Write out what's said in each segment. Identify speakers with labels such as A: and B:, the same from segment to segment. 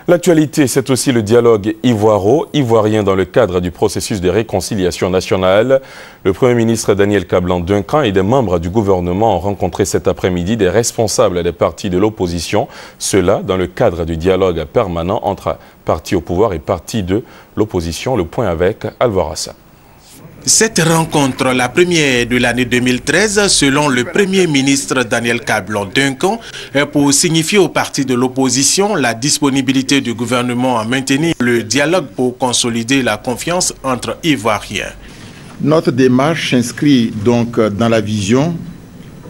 A: L'actualité, c'est aussi le dialogue ivoiro-ivoirien dans le cadre du processus de réconciliation nationale. Le Premier ministre Daniel Kablan-Duncan et des membres du gouvernement ont rencontré cet après-midi des responsables des partis de l'opposition. Cela dans le cadre du dialogue permanent entre partis au pouvoir et partis de l'opposition. Le point avec Alvarassa.
B: Cette rencontre, la première de l'année 2013, selon le Premier ministre Daniel Kablan-Duncan, est pour signifier aux partis de l'opposition la disponibilité du gouvernement à maintenir le dialogue pour consolider la confiance entre Ivoiriens.
C: Notre démarche s'inscrit donc dans la vision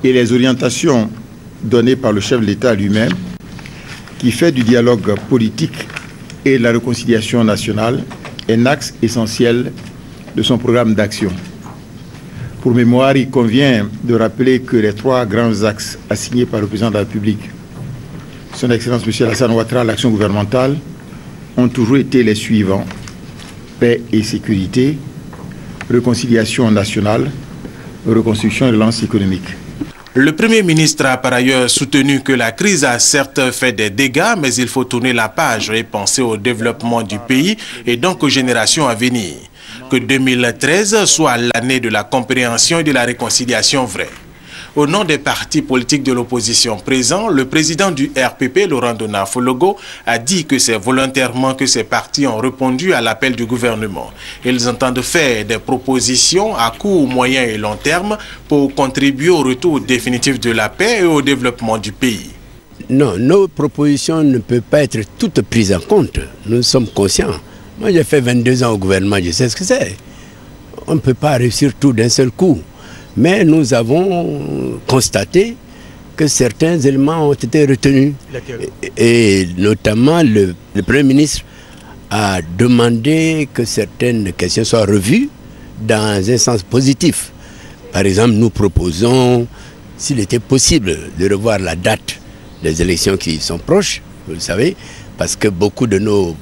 C: et les orientations données par le chef de l'État lui-même, qui fait du dialogue politique et de la réconciliation nationale un axe essentiel de son programme d'action. Pour mémoire, il convient de rappeler que les trois grands axes assignés par le président de la République, son Excellence M. Alassane Ouattara, l'action gouvernementale, ont toujours été les suivants: paix et sécurité, réconciliation nationale, reconstruction et relance économique.
B: Le Premier ministre a par ailleurs soutenu que la crise a certes fait des dégâts, mais il faut tourner la page et penser au développement du pays et donc aux générations à venir. Que 2013 soit l'année de la compréhension et de la réconciliation vraie. Au nom des partis politiques de l'opposition présents, le président du RPP, Laurent Dona-Fologo, a dit que c'est volontairement que ces partis ont répondu à l'appel du gouvernement. Ils entendent faire des propositions à court, moyen et long terme pour contribuer au retour définitif de la paix et au développement du pays.
D: Non, nos propositions ne peuvent pas être toutes prises en compte. Nous sommes conscients. Moi, j'ai fait 22 ans au gouvernement, je sais ce que c'est. On ne peut pas réussir tout d'un seul coup. Mais nous avons constaté que certains éléments ont été retenus. Et notamment, le Premier ministre a demandé que certaines questions soient revues dans un sens positif. Par exemple, nous proposons, s'il était possible, de revoir la date des élections qui sont proches, vous le savez, parce que beaucoup de nos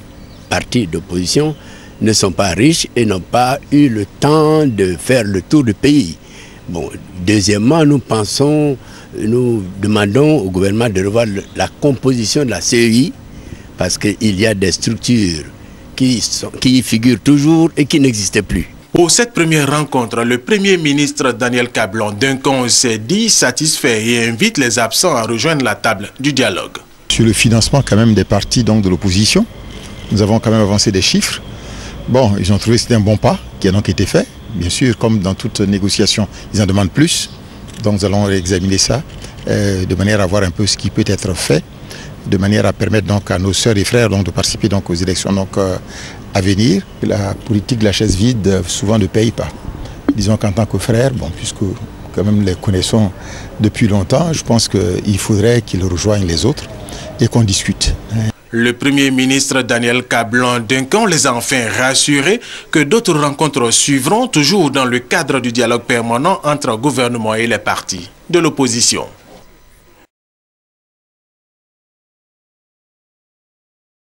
D: partis d'opposition ne sont pas riches et n'ont pas eu le temps de faire le tour du pays. Bon, deuxièmement, nous demandons au gouvernement de revoir la composition de la CEI, parce qu'il y a des structures qui y figurent toujours et qui n'existaient plus.
B: Pour cette première rencontre, le Premier ministre Daniel Kablan-Duncan s'est dit satisfait et invite les absents à rejoindre la table du dialogue.
C: Sur le financement quand même des partis donc, de l'opposition, nous avons quand même avancé des chiffres. Bon, ils ont trouvé que c'était un bon pas qui a donc été fait. Bien sûr, comme dans toute négociation, ils en demandent plus. Donc nous allons examiner ça de manière à voir un peu ce qui peut être fait, de manière à permettre donc à nos sœurs et frères donc, de participer donc, aux élections donc, à venir. La politique de la chaise vide souvent ne paye pas. Disons qu'en tant que frères, bon, puisque quand même les connaissons depuis longtemps, je pense qu'il faudrait qu'ils rejoignent les autres et qu'on discute.
B: Le Premier ministre Daniel Kablan-Duncan les a enfin rassurés que d'autres rencontres suivront, toujours dans le cadre du dialogue permanent entre gouvernement et les partis de l'opposition.